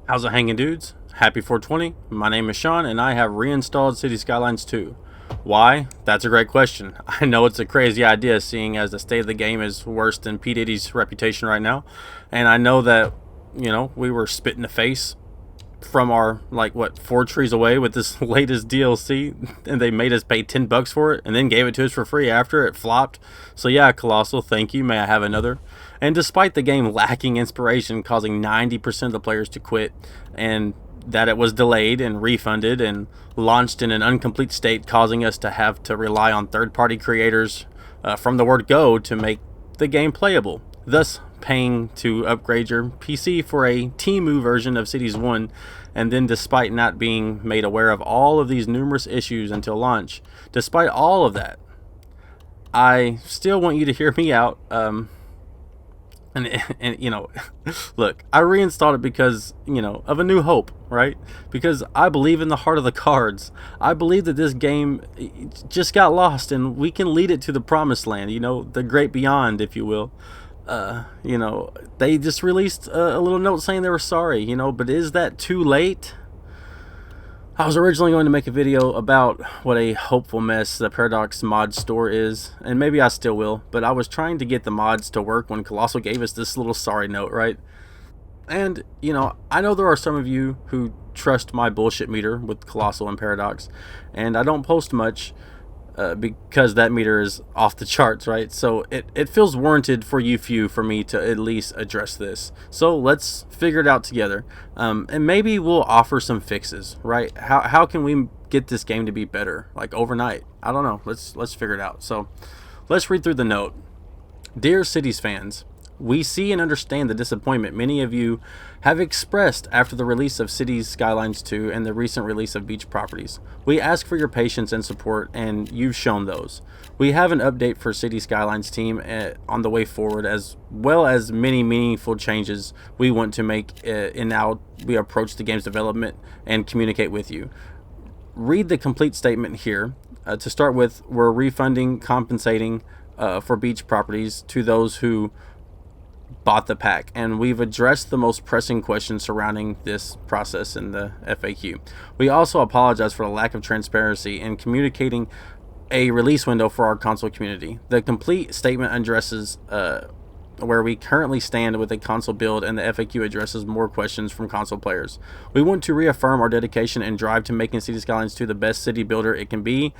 How's it hanging, dudes? Happy 420. My name is Shawn, and I have reinstalled City Skylines 2. Why? That's a great question. I know it's a crazy idea, seeing as the state of the game is worse than P. Diddy's reputation right now. And I know that, we were spit in the face from our, 4 trees away with this latest DLC, and they made us pay $10 for it, and then gave it to us for free after it flopped. So yeah, Colossal, thank you. May I have another? And despite the game lacking inspiration, causing 90% of the players to quit, and that it was delayed and refunded and launched in an incomplete state, causing us to have to rely on third-party creators from the word go to make the game playable, thus paying to upgrade your PC for a Temu version of Cities 1, and then despite not being made aware of all of these numerous issues until launch, despite all of that, I still want you to hear me out. And look, I reinstalled it because, of a new hope, right? Because I believe in the heart of the cards. I believe that this game just got lost and we can lead it to the promised land, the great beyond, if you will. They just released a little note saying they were sorry, but is that too late? I was originally going to make a video about what a hopeful mess the Paradox mod store is, and maybe I still will, but I was trying to get the mods to work when Colossal gave us this little sorry note, right? And, I know there are some of you who trust my bullshit meter with Colossal and Paradox, and I don't post much because that meter is off the charts, right? So it feels warranted for you few for me to at least address this. So let's figure it out together, and maybe we'll offer some fixes, right? How can we get this game to be better, like overnight? I don't know. Let's figure it out. So let's read through the note. Dear Cities fans, we see and understand the disappointment many of you have expressed after the release of Cities Skylines 2 and the recent release of Beach Properties. We ask for your patience and support, and you've shown those. We have an update for Cities Skylines team on the way forward, as well as many meaningful changes we want to make in how we approach the game's development and communicate with you. Read the complete statement here. To start with, we're compensating for Beach Properties to those who bought the pack, and we've addressed the most pressing questions surrounding this process in the FAQ. We also apologize for the lack of transparency in communicating a release window for our console community. The complete statement addresses where we currently stand with a console build, and the FAQ addresses more questions from console players. We want to reaffirm our dedication and drive to making City Skylines 2 the best city builder it can be.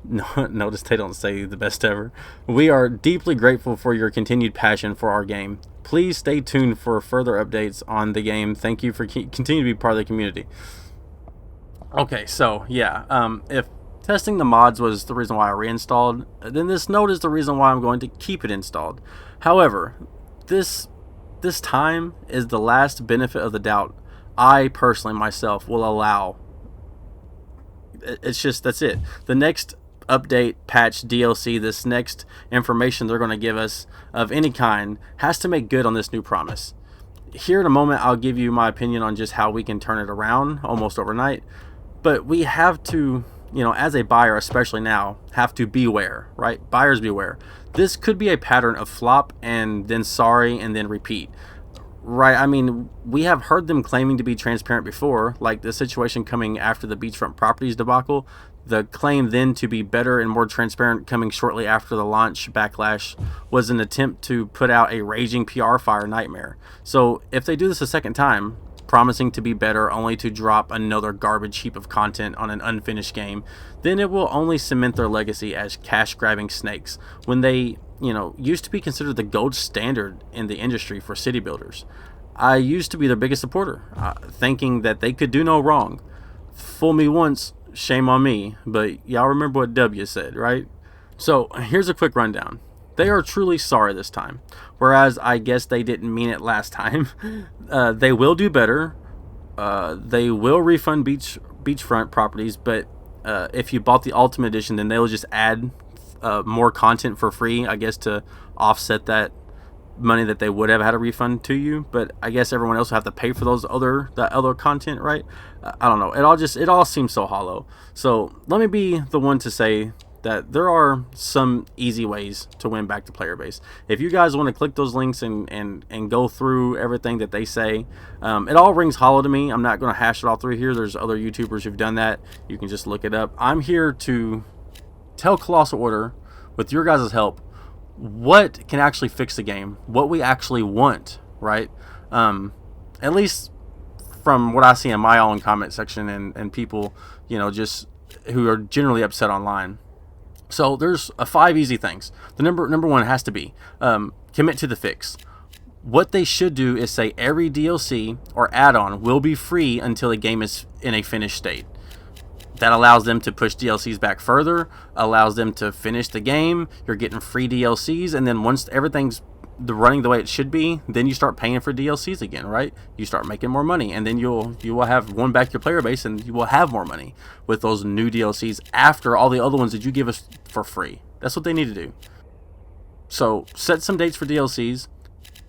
Notice they don't say the best ever. We are deeply grateful for your continued passion for our game. Please stay tuned for further updates on the game. Thank you for continuing to be part of the community. Okay, so yeah, if testing the mods was the reason why I reinstalled, then this note is the reason why I'm going to keep it installed. However, this time is the last benefit of the doubt I personally myself will allow. It's just, that's it. The next update, patch, DLC, this next information they're going to give us of any kind has to make good on this new promise. Here in a moment, I'll give you my opinion on just how we can turn it around almost overnight, but we have to, as a buyer, especially now, have to beware, right? Buyers beware. This could be a pattern of flop and then sorry and then repeat. Right, I mean, we have heard them claiming to be transparent before, like the situation coming after the Beachfront Properties debacle. The claim then to be better and more transparent coming shortly after the launch backlash was an attempt to put out a raging PR fire nightmare. So if they do this a second time, promising to be better only to drop another garbage heap of content on an unfinished game, then it will only cement their legacy as cash-grabbing snakes when they, used to be considered the gold standard in the industry for city builders. I used to be their biggest supporter, thinking that they could do no wrong. Fool me once, shame on me, but y'all remember what W said, right? So here's a quick rundown. They are truly sorry this time, whereas I guess they didn't mean it last time. They will do better. They will refund beachfront properties, but if you bought the Ultimate Edition, then they'll just add more content for free, I guess, to offset that money that they would have had a refund to you. But I guess everyone else will have to pay for that other content, right? I don't know. It all seems so hollow. So let me be the one to say that there are some easy ways to win back the player base. If you guys want to click those links and go through everything that they say, it all rings hollow to me. I'm not going to hash it all through here. There's other YouTubers who've done that. You can just look it up. I'm here to tell Colossal Order, with your guys' help, what can actually fix the game, what we actually want, right? At least from what I see in my own comment section and people, you know, just who are generally upset online. So there's 5 easy things. The number one has to be commit to the fix. What they should do is say every DLC or add-on will be free until the game is in a finished state. That allows them to push DLCs back further, allows them to finish the game. You're getting free DLCs, and then once everything's running the way it should be, then you start paying for DLCs again, right? You start making more money, and then you will have won back your player base, and you will have more money with those new DLCs after all the other ones that you give us for free. That's what they need to do. So set some dates for DLCs,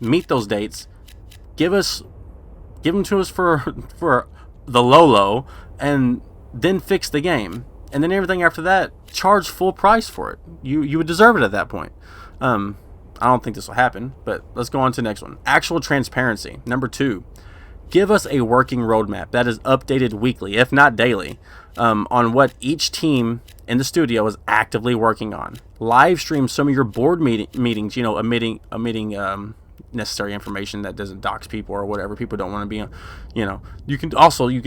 meet those dates, give them to us for the low, and then fix the game, and then everything after that, charge full price for it. You would deserve it at that point. I don't think this will happen, but let's go on to the next one. Actual transparency. Number 2, give us a working roadmap that is updated weekly, if not daily, on what each team in the studio is actively working on. Live stream some of your board meetings, you know, omitting necessary information that doesn't dox people or whatever. People don't want to be, you know, you can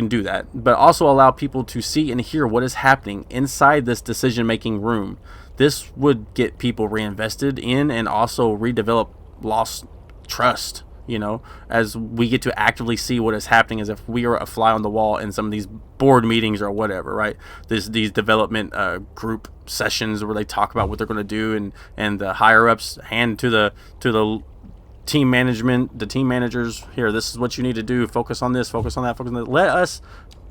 do that, but also allow people to see and hear what is happening inside this decision-making room. This would get people reinvested in and also redevelop lost trust, you know, as we get to actively see what is happening as if we are a fly on the wall in some of these board meetings or whatever, right? These development group sessions where they talk about what they're going to do, and the higher-ups hand to the team management, the team managers, here, this is what you need to do, focus on this, focus on that, focus on that. Let us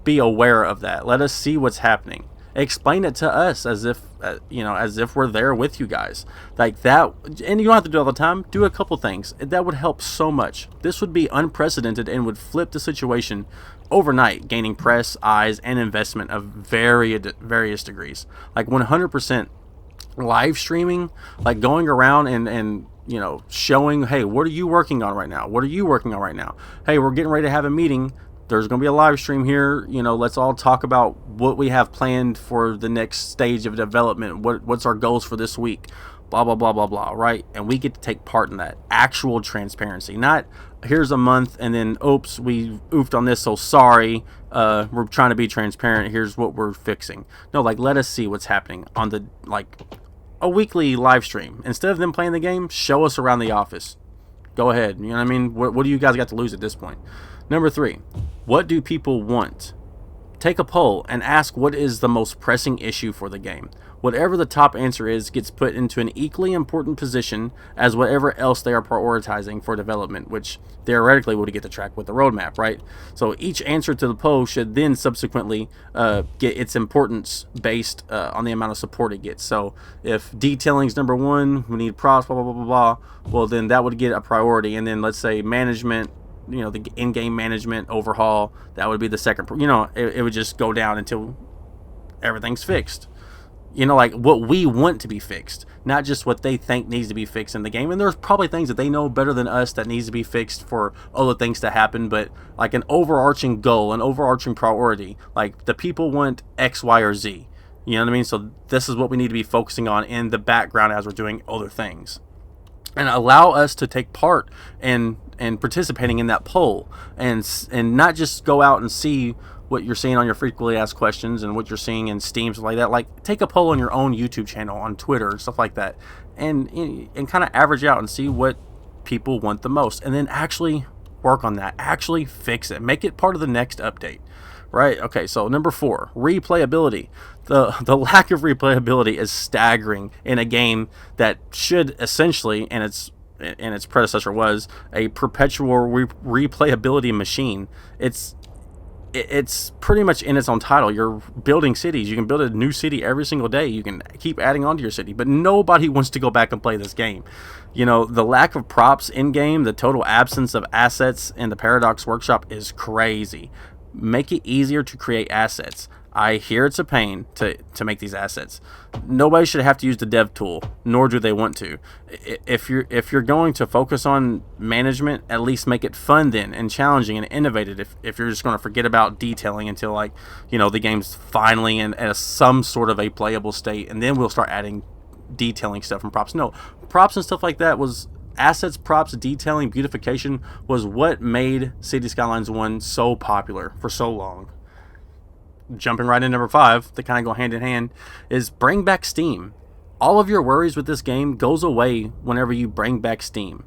be aware of that. Let us see what's happening. Explain it to us as if as if we're there with you guys, like that. And you don't have to do it all the time. Do a couple things that would help so much. This would be unprecedented and would flip the situation overnight, gaining press, eyes, and investment of various degrees. Like 100% live streaming, like going around and you know, showing, hey, what are you working on right now? What are you working on right now? Hey, we're getting ready to have a meeting. There's going to be a live stream here. You know, let's all talk about what we have planned for the next stage of development. What's our goals for this week? Blah, blah, blah, blah, blah, right? And we get to take part in that. Actual transparency. Not, here's a month and then, oops, we oofed on this, so sorry. We're trying to be transparent. Here's what we're fixing. No, like, let us see what's happening on the, like, a weekly live stream. Instead of them playing the game, show us around the office. Go ahead. You know what I mean? What do you guys got to lose at this point? Number 3, what do people want? Take a poll and ask what is the most pressing issue for the game. Whatever the top answer is gets put into an equally important position as whatever else they are prioritizing for development, which theoretically would get to track with the roadmap, right? So each answer to the poll should then subsequently get its importance based on the amount of support it gets. So if detailing is number 1, we need props, blah, blah, blah, blah, blah, well, then that would get a priority. And then let's say management, you know, the in-game management overhaul, that would be the second. You know, it would just go down until everything's fixed. You know, like what we want to be fixed, not just what they think needs to be fixed in the game. And there's probably things that they know better than us that needs to be fixed for other things to happen, but like an overarching goal, an overarching priority, like the people want X, Y, or Z. You know what I mean? So this is what we need to be focusing on in the background as we're doing other things. And allow us to take part and participating in that poll, and not just go out and see what you're seeing on your frequently asked questions and what you're seeing in Steam, stuff like that. Like, take a poll on your own YouTube channel, on Twitter, and stuff like that, and kind of average out and see what people want the most, and then actually work on that. Actually fix it. Make it part of the next update. Right? Okay, so number 4, replayability. The lack of replayability is staggering in a game that should essentially, and its predecessor was, a perpetual replayability machine. It's pretty much in its own title. You're building cities. You can build a new city every single day. You can keep adding on to your city, but nobody wants to go back and play this game. You know, the lack of props in game, the total absence of assets in the Paradox Workshop is crazy. Make it easier to create assets. I hear it's a pain to make these assets. Nobody should have to use the dev tool, nor do they want to. If you're going to focus on management, at least make it fun then, and challenging and innovative. If you're just going to forget about detailing until, like, the game's finally in some sort of a playable state, and then we'll start adding detailing stuff and props. No, props and stuff like that was assets, props, detailing, beautification was what made City Skylines 1 so popular for so long. Jumping right in number 5, they kind of go hand in hand, is bring back Steam. All of your worries with this game goes away whenever you bring back Steam.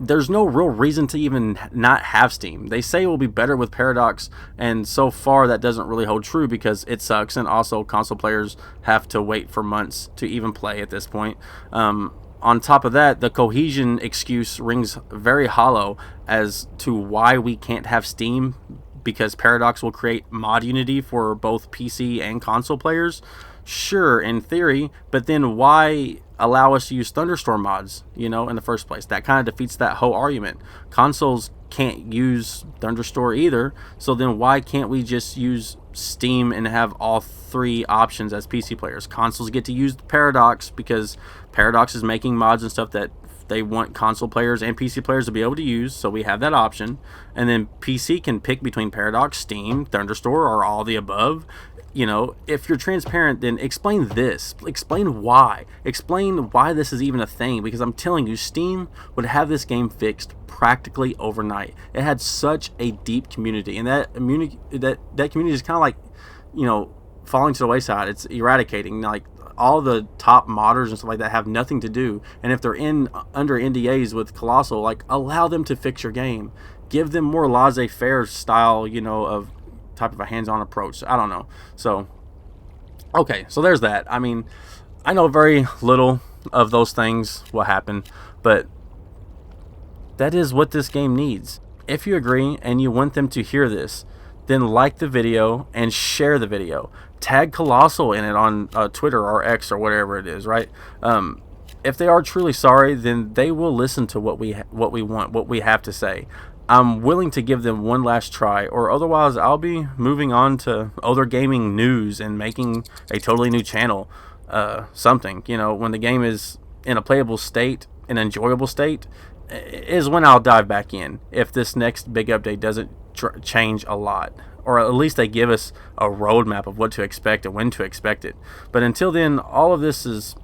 There's no real reason to even not have Steam. They say it will be better with Paradox, and so far that doesn't really hold true because it sucks, and also console players have to wait for months to even play at this point. On top of that, the cohesion excuse rings very hollow as to why we can't have Steam, because Paradox will create mod unity for both PC and console players. Sure, in theory, but then why allow us to use Thunderstorm mods, in the first place? That kind of defeats that whole argument. Consoles can't use Thunderstorm either, so then why can't we just use Steam and have all 3 options as PC players? Consoles get to use Paradox because Paradox is making mods and stuff that they want console players and PC players to be able to use, so we have that option. And then PC can pick between Paradox, Steam, Thunderstorm, or all the above. If you're transparent, then explain this. Explain why. Explain why this is even a thing, because I'm telling you, Steam would have this game fixed practically overnight. It had such a deep community, and that community is kind of like, falling to the wayside. It's eradicating. Like, all the top modders and stuff like that have nothing to do, and if they're under NDAs with Colossal, like, allow them to fix your game. Give them more laissez-faire style, of type of a hands-on approach. I don't know. So, okay, so there's that. I mean, I know very little of those things will happen, but that is what this game needs. If you agree and you want them to hear this, then like the video and share the video. Tag Colossal in it on Twitter or X or whatever it is, right? If they are truly sorry, then they will listen to what we want, what we have to say. I'm willing to give them one last try, or otherwise I'll be moving on to other gaming news and making a totally new channel, something. When the game is in a playable state, an enjoyable state, is when I'll dive back in, if this next big update doesn't change a lot, or at least they give us a roadmap of what to expect and when to expect it. But until then, all of this is,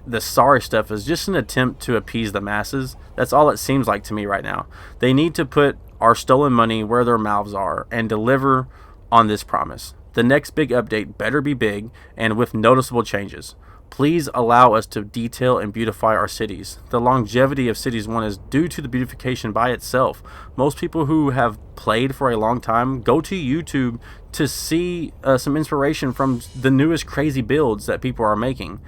the sorry stuff is just an attempt to appease the masses. That's all it seems like to me right now. They need to put our stolen money where their mouths are and deliver on this promise. The next big update better be big and with noticeable changes. Please allow us to detail and beautify our cities. The longevity of Cities 1 is due to the beautification by itself. Most people who have played for a long time go to YouTube to see some inspiration from the newest crazy builds that people are making.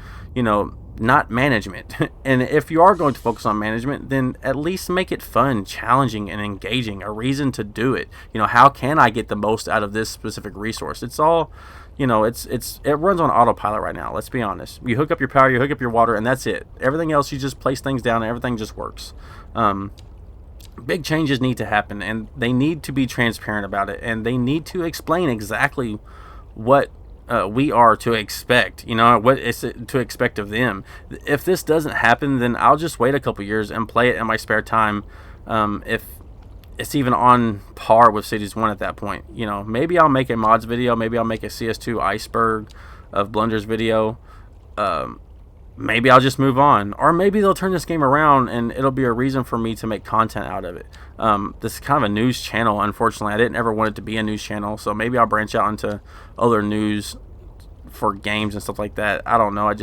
Not management. And if you are going to focus on management, then at least make it fun, challenging, and engaging. A reason to do it. How can I get the most out of this specific resource? It's all, it runs on autopilot right now. Let's be honest. You hook up your power, you hook up your water, and that's it. Everything else, you just place things down, and everything just works. Big changes need to happen, and they need to be transparent about it, and they need to explain exactly what we are to expect, what is to expect of them. If this doesn't happen, then I'll just wait a couple years and play it in my spare time. If it's even on par with Cities 1 at that point, maybe I'll make a mods video, maybe I'll make a CS2 iceberg of blunders video. Maybe I'll just move on, or maybe they'll turn this game around and it'll be a reason for me to make content out of it. This is kind of a news channel. Unfortunately, I didn't ever want it to be a news channel, so maybe I'll branch out into other news for games and stuff like that. I don't know. I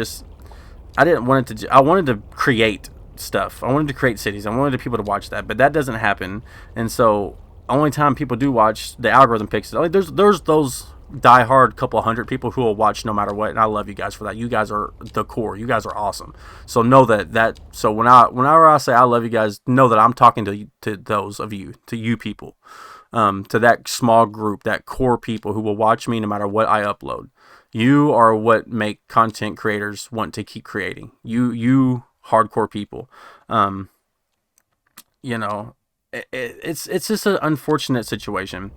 didn't want it to. I wanted to create stuff. I wanted to create cities. I wanted people to watch that, but that doesn't happen. And so, only time people do watch, the algorithm picks it. Like, there's those die-hard couple hundred people who will watch no matter what, and I love you guys for that. You guys are the core. You guys are awesome. So know that. So whenever I say I love you guys, know that I'm talking to those of you, to you people, to that small group, that core people who will watch me no matter what I upload. You are what make content creators want to keep creating. You hardcore people. It's just an unfortunate situation.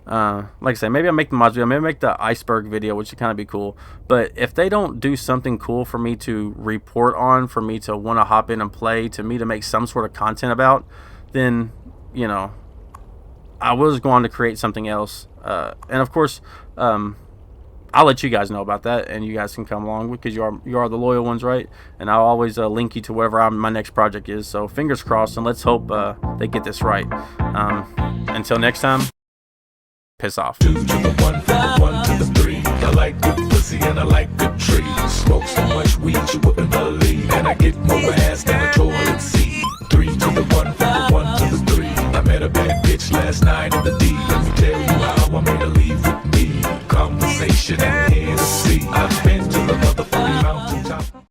like I say, maybe I'll make the mods video, maybe I'll make the iceberg video, which would kind of be cool. But if they don't do something cool for me to report on, for me to want to hop in and play, to me to make some sort of content about, then, you know, I was going to create something else. And of course, I'll let you guys know about that, and you guys can come along because you are the loyal ones, right? And I'll always link you to whatever my next project is. So fingers crossed, and let's hope they get this right. Until next time, piss off. 2 to the 1, from the 1 to the 3. I like good pussy and I like good trees. Smoke so much weed you wouldn't believe, and I get more ass than a toilet seat. 3 to the 1, from the 1 to the 3. I met a bad bitch last night in the D.